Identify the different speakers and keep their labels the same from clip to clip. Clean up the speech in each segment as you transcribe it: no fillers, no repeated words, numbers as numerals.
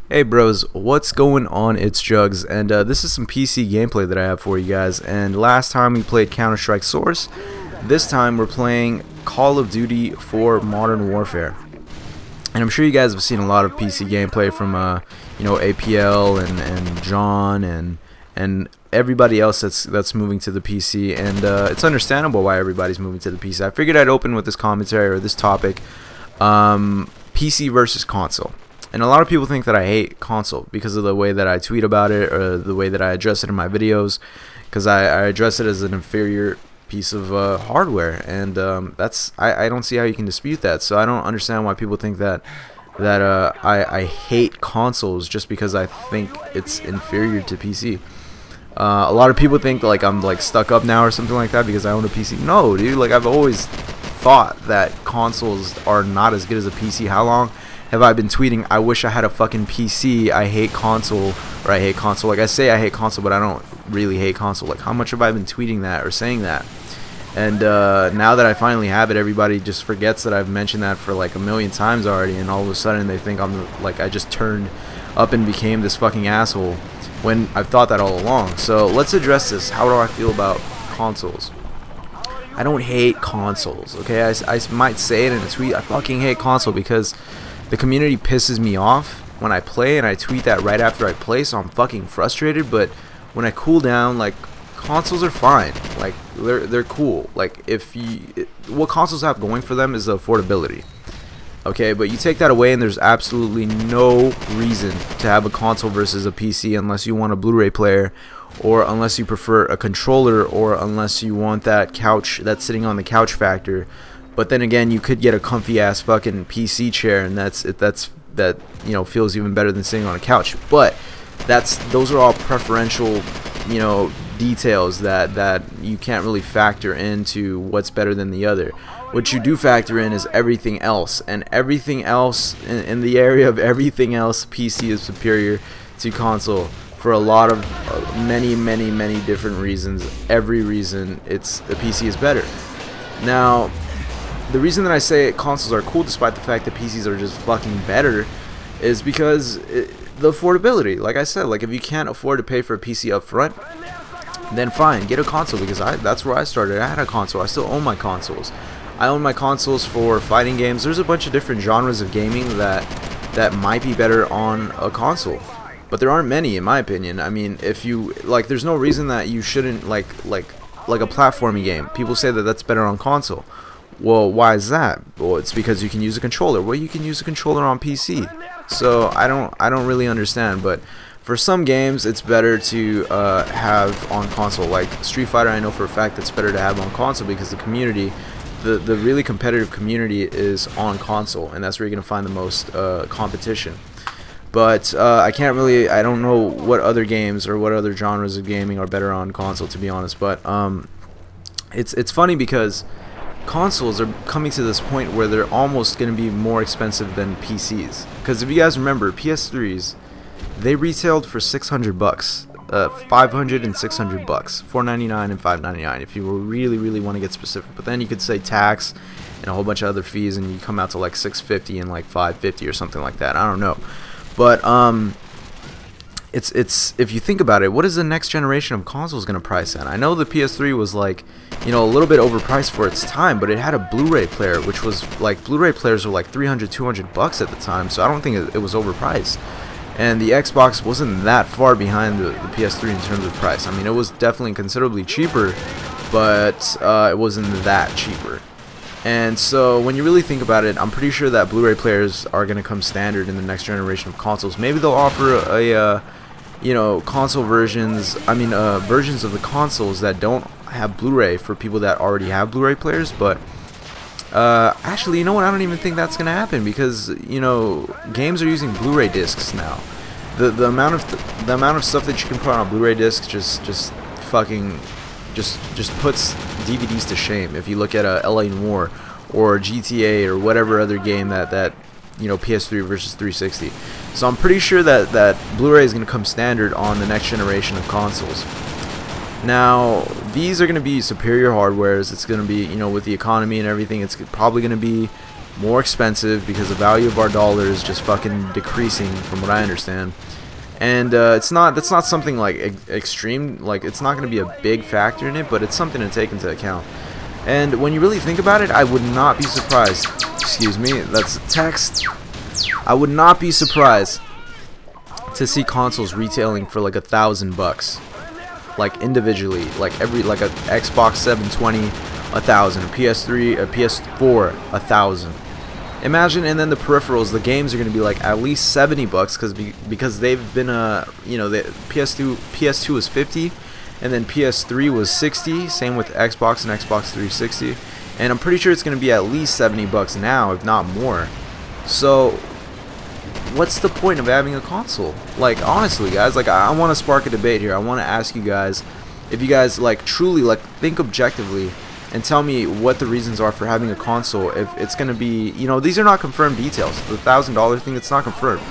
Speaker 1: Hey bros, what's going on? It's Jugs, and this is some PC gameplay that I have for you guys. And last time we played Counter-Strike Source. This time we're playing Call of Duty for Modern Warfare. And I'm sure you guys have seen a lot of PC gameplay from APL and John and everybody else that's moving to the PC. And it's understandable why everybody's moving to the PC. I figured I'd open with this commentary or this topic, PC versus console. And a lot of people think that I hate console because of the way that I tweet about it or the way that I address it in my videos, because I address it as an inferior piece of hardware, and I don't see how you can dispute that. So I don't understand why people think that I hate consoles just because I think it's inferior to PC. A lot of people think like I'm like stuck up now or something like that because I own a PC. No, dude, like I've always thought that consoles are not as good as a PC. How long have I been tweeting, I wish I had a fucking PC, I hate console, or I hate console? Like, I say I hate console, but I don't really hate console. Like, how much have I been tweeting that or saying that? And now that I finally have it, everybody just forgets that I've mentioned that for like a million times already, and all of a sudden they think I'm like, I just turned up and became this fucking asshole when I've thought that all along. So let's address this. How do I feel about consoles? I don't hate consoles, okay? I might say it in a tweet, I fucking hate console because the community pisses me off when I play, and I tweet that right after I play, so I'm fucking frustrated. But when I cool down, like, consoles are fine. Like, they're cool. Like, what consoles have going for them is the affordability. Okay, but you take that away and there's absolutely no reason to have a console versus a PC unless you want a Blu-ray player, or unless you prefer a controller, or unless you want that couch, that's sitting on the couch factor. But then again, you could get a comfy ass fucking PC chair, and that feels even better than sitting on a couch. But those are all preferential, details that you can't really factor into what's better than the other. What you do factor in is everything else, and everything else in the area of everything else, PC is superior to console for a lot of many different reasons. Every reason the PC is better. Now, the reason that I say consoles are cool despite the fact that PCs are just fucking better is because the affordability. Like I said, like if you can't afford to pay for a PC up front, then fine, get a console, because that's where I started. I had a console. I still own my consoles. I own my consoles for fighting games. There's a bunch of different genres of gaming that might be better on a console, but there aren't many in my opinion. I mean, if you like, there's no reason that you shouldn't like a platforming game. People say that that's better on console. Well, why is that? Well, it's because you can use a controller. Well, you can use a controller on PC. So I don't really understand. But for some games, it's better to have on console. Like Street Fighter, I know for a fact it's better to have on console because the community, the really competitive community, is on console, and that's where you're gonna find the most competition. But I don't know what other games or what other genres of gaming are better on console, to be honest. But it's funny because consoles are coming to this point where they're almost going to be more expensive than PCs. Because if you guys remember, PS3s, they retailed for $600, 500 and $600, $499 and $599 if you really want to get specific. But then you could say tax and a whole bunch of other fees, and you come out to like $650 and like $550 or something like that. I don't know, but it's if you think about it, what is the next generation of consoles going to price at? I know the PS3 was like, a little bit overpriced for its time, but it had a Blu-ray player, which was like, Blu-ray players were like $300, $200 at the time, so I don't think it was overpriced. And the Xbox wasn't that far behind the PS3 in terms of price. I mean, it was definitely considerably cheaper, but it wasn't that cheaper. And so when you really think about it, I'm pretty sure that Blu-ray players are going to come standard in the next generation of consoles. Maybe they'll offer a console versions, versions of the consoles that don't have Blu-ray for people that already have Blu-ray players. But actually, you know what, I don't even think that's gonna happen, because games are using Blu-ray discs now. The amount of stuff that you can put on a Blu-ray disc just puts DVDs to shame. If you look at LA Noire or GTA or whatever other game that PS3 versus 360. So I'm pretty sure that Blu-ray is going to come standard on the next generation of consoles. Now, these are going to be superior hardwares. It's going to be, with the economy and everything, it's probably going to be more expensive because the value of our dollar is just fucking decreasing from what I understand. And that's not something like extreme, like it's not going to be a big factor in it, but it's something to take into account. And when you really think about it, I would not be surprised, excuse me, that's text, I would not be surprised to see consoles retailing for like $1,000, like individually, like a Xbox 720, 1,000, a PS3, a PS4, 1,000. Imagine, and then the peripherals, the games are going to be like at least $70 because they've been you know, the PS2 was 50, and then PS3 was 60. Same with Xbox and Xbox 360, and I'm pretty sure it's going to be at least $70 now, if not more. So, what's the point of having a console? Like, honestly, guys, like I want to spark a debate here. I want to ask you guys if you guys like truly like think objectively and tell me what the reasons are for having a console. If it's going to be, you know, these are not confirmed details. The $1,000 thing, it's not confirmed.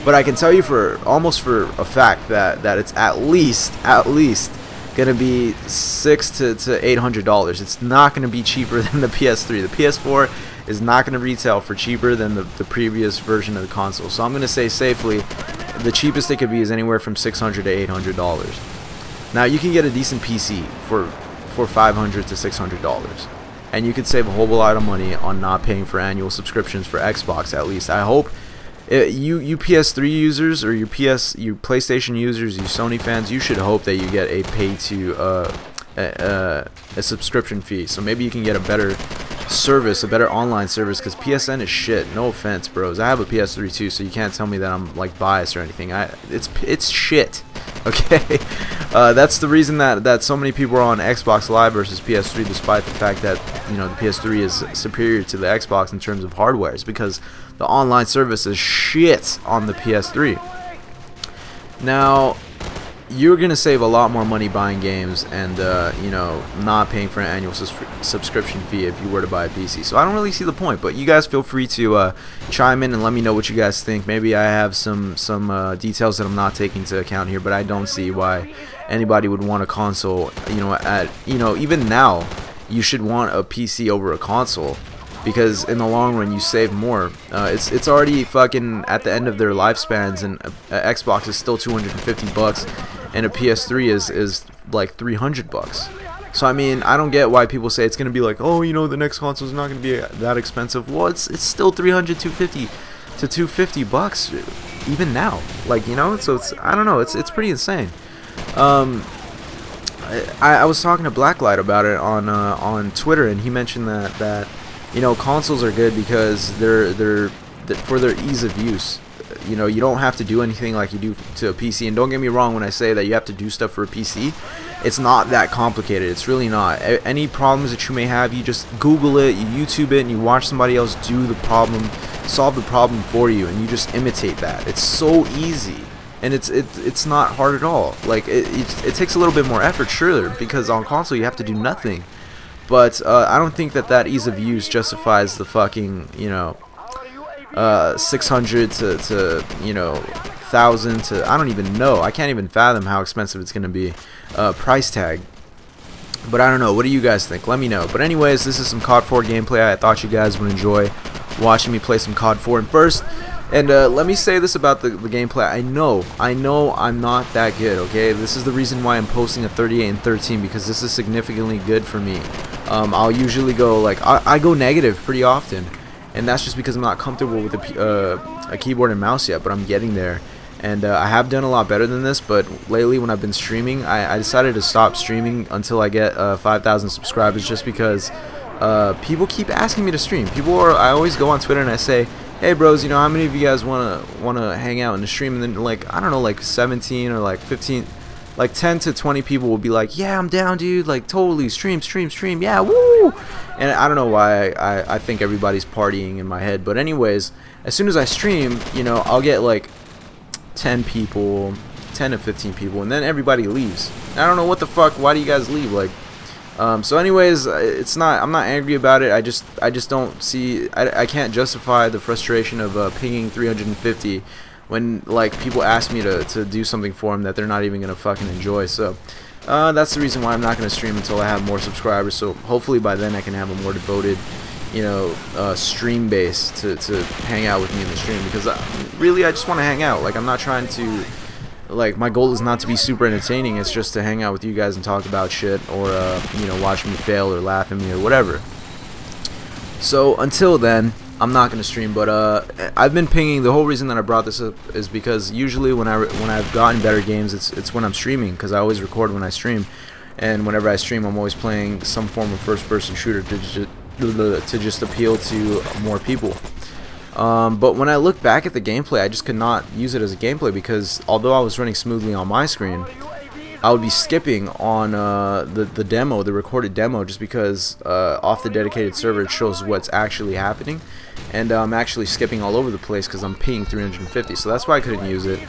Speaker 1: But I can tell you almost for a fact that it's at least going to be $600 to $800. It's not going to be cheaper than the PS3. The PS4 is not going to retail for cheaper than the previous version of the console. So I'm going to say safely, the cheapest it could be is anywhere from $600 to $800. Now you can get a decent PC for $500 to $600, and you could save a whole lot of money on not paying for annual subscriptions for Xbox. At least I hope you PS3 users or you PlayStation users, you Sony fans, you should hope that you get a pay to a subscription fee, so maybe you can get a better service, a better online service, because PSN is shit. No offense, bros, I have a PS3 too, so you can't tell me that I'm like biased or anything. It's shit. Okay, that's the reason that so many people are on Xbox Live versus PS3, despite the fact that, you know, the PS3 is superior to the Xbox in terms of hardware. It's because the online service is shit on the PS3. Now, you're gonna save a lot more money buying games and you know, not paying for an annual subscription fee if you were to buy a PC. So I don't really see the point, but you guys feel free to chime in and let me know what you guys think. Maybe I have some details that I'm not taking into account here, but I don't see why anybody would want a console. You know, even now you should want a PC over a console, because in the long run you save more. It's already fucking at the end of their lifespans, and Xbox is still $250, and a PS3 is like $300. So I mean, I don't get why people say it's gonna be like, oh, you know, the next console is not gonna be that expensive. Well, it's still $300, $250 to $250 even now. Like, you know, so I don't know, it's pretty insane. I was talking to Blacklight about it on Twitter, and he mentioned that you know, consoles are good because they're for their ease of use. You know, you don't have to do anything like you do to a PC. And don't get me wrong when I say that you have to do stuff for a PC. It's not that complicated. It's really not. Any problems that you may have, you just Google it, you YouTube it, and you watch somebody else do the problem, solve the problem for you, and you just imitate that. It's so easy, and it's not hard at all. Like it takes a little bit more effort, sure, because on console you have to do nothing. But I don't think that ease of use justifies the fucking, you know, 600 to you know, 1,000 to, I don't even know. I can't even fathom how expensive it's gonna be. Price tag. But I don't know. What do you guys think? Let me know. But anyways, this is some COD 4 gameplay. I thought you guys would enjoy watching me play some COD 4. And first, and let me say this about the gameplay. I know I'm not that good, okay? This is the reason why I'm posting a 38 and 13, because this is significantly good for me. I'll usually go, like, I go negative pretty often, and that's just because I'm not comfortable with a keyboard and mouse yet, but I'm getting there. And I have done a lot better than this, but lately when I've been streaming, I decided to stop streaming until I get 5,000 subscribers, just because people keep asking me to stream. I always go on Twitter and I say, hey bros, you know, how many of you guys wanna hang out in the stream? And then, like, I don't know, like 17 or like 15, like 10 to 20 people will be like, yeah, I'm down, dude, like totally, stream, yeah, woo. And I don't know why I think everybody's partying in my head. But anyways, as soon as I stream, you know, I'll get like 10 people, 10 to 15 people, and then everybody leaves. I don't know what the fuck, why do you guys leave? Like, so anyways, I'm not angry about it. I just don't see, I can't justify the frustration of pinging 350 when, like, people ask me to do something for them that they're not even gonna fucking enjoy. So that's the reason why I'm not gonna stream until I have more subscribers. So hopefully by then I can have a more devoted, you know, stream base to hang out with me in the stream, because really I just want to hang out. Like, I'm not trying to, like, my goal is not to be super entertaining. It's just to hang out with you guys and talk about shit, or you know, watch me fail or laugh at me or whatever. So until then, I'm not gonna stream. But I've been pinging. The whole reason that I brought this up is because usually when I've gotten better games, it's when I'm streaming, because I always record when I stream, and whenever I stream, I'm always playing some form of first-person shooter to just appeal to more people. But when I look back at the gameplay, I just could not use it as a gameplay, because although I was running smoothly on my screen, I would be skipping on the demo, the recorded demo, just because off the dedicated server it shows what's actually happening, and I'm actually skipping all over the place because I'm pinging 350. So that's why I couldn't use it.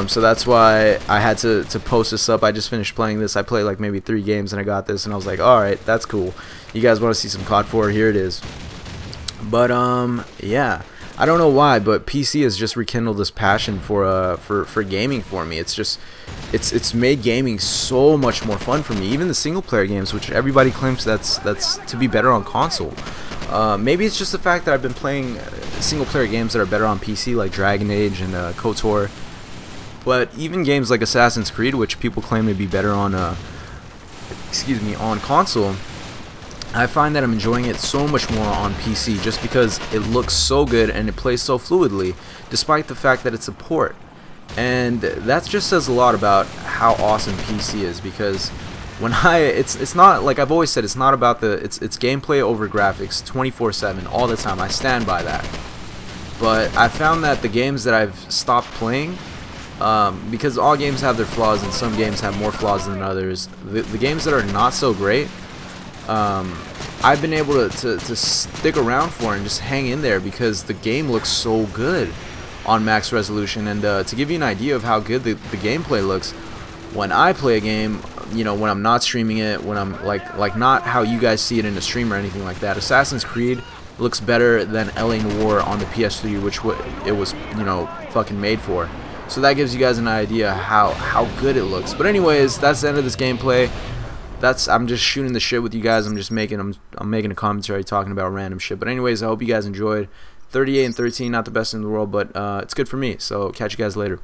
Speaker 1: So that's why I had to post this up. I just finished playing this. I played like maybe 3 games and I got this, and I was like, alright, that's cool. You guys want to see some CoD 4? Here it is. But yeah, I don't know why, but PC has just rekindled this passion for gaming for me. It's just it's made gaming so much more fun for me. Even the single player games, which everybody claims that's to be better on console. Maybe it's just the fact that I've been playing single player games that are better on PC, like Dragon Age and KOTOR. But even games like Assassin's Creed, which people claim to be better on on console, I find that I'm enjoying it so much more on PC, just because it looks so good and it plays so fluidly, despite the fact that it's a port. And that just says a lot about how awesome PC is, because when it's not, like I've always said, it's not about it's gameplay over graphics 24/7 all the time. I stand by that. But I found that the games that I've stopped playing, because all games have their flaws and some games have more flaws than others, the games that are not so great, I've been able to stick around for and just hang in there, because the game looks so good on max resolution. And to give you an idea of how good the gameplay looks, when I play a game, you know, when I'm not streaming it, when I'm like not how you guys see it in a stream or anything like that, Assassin's Creed looks better than LA Noire on the PS3, which it was, you know, fucking made for. So that gives you guys an idea how good it looks. But anyways, that's the end of this gameplay. I'm just shooting the shit with you guys. I'm making a commentary talking about random shit. But anyways, I hope you guys enjoyed. 38 and 13, not the best in the world, but it's good for me. So catch you guys later.